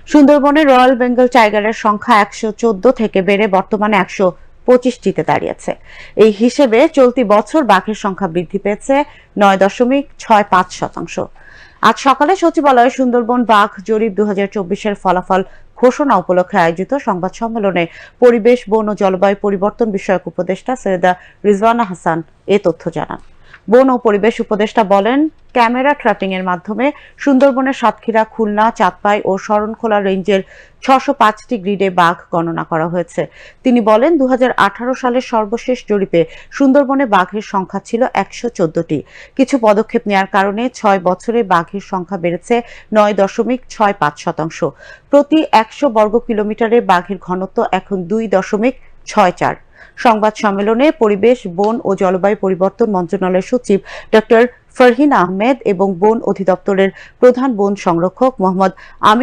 সুন্দরবনে রয়্যাল বেঙ্গল টাইগারের সংখ্যা ১১৪ থেকে বেড়ে বর্তমানে ১২৫টিতে দাঁড়িয়েছে। এই হিসেবে চলতি বছর বাঘের সংখ্যা বৃদ্ধি পেয়েছে ৯.৬৫%। আজ সকালে সচিবালয়ে সুন্দরবন বাঘ জরিপ ২০২৪-এর ফলাফল ঘোষণা উপলক্ষে আয়োজিত সংবাদ সম্মেলনে পরিবেশ, বন ও জলবায়ু পরিবর্তন বিষয়ক উপদেষ্টা সৈয়দা রিজওয়ানা হাসান এ তথ্য জানান। বন ও পরিবেশ উপদেষ্টা বলেন, ক্যামেরা ট্র্যাপিং এর মাধ্যমে সুন্দরবনের সাতক্ষীরা, খুলনা, চাঁদপাই ও শরণখোলা রেঞ্জের ৬০৫টি গ্রিডে বাঘ গণনা করা হয়েছে। তিনি বলেন, ২০১৮ সালের সর্বশেষ জরিপে সুন্দরবনে বাঘের সংখ্যা ছিল ১১৪টি। কিছু পদক্ষেপ নেওয়ার কারণে ৬ বছরে বাঘের সংখ্যা বেড়েছে ৯.৬৫%। প্রতি ১০০ বর্গ কিলোমিটারে বাঘের ঘনত্ব এখন ২.৬৪। সংবাদ সম্মেলনে পরিবেশ, বন ও জলবায়ু পরিবর্তন মন্ত্রণালয়ের সচিব ডক্টর ফরহিন আহমেদ এবং বন অধিদপ্তরের প্রধান বন সংরক্ষক মোহাম্মদ আমির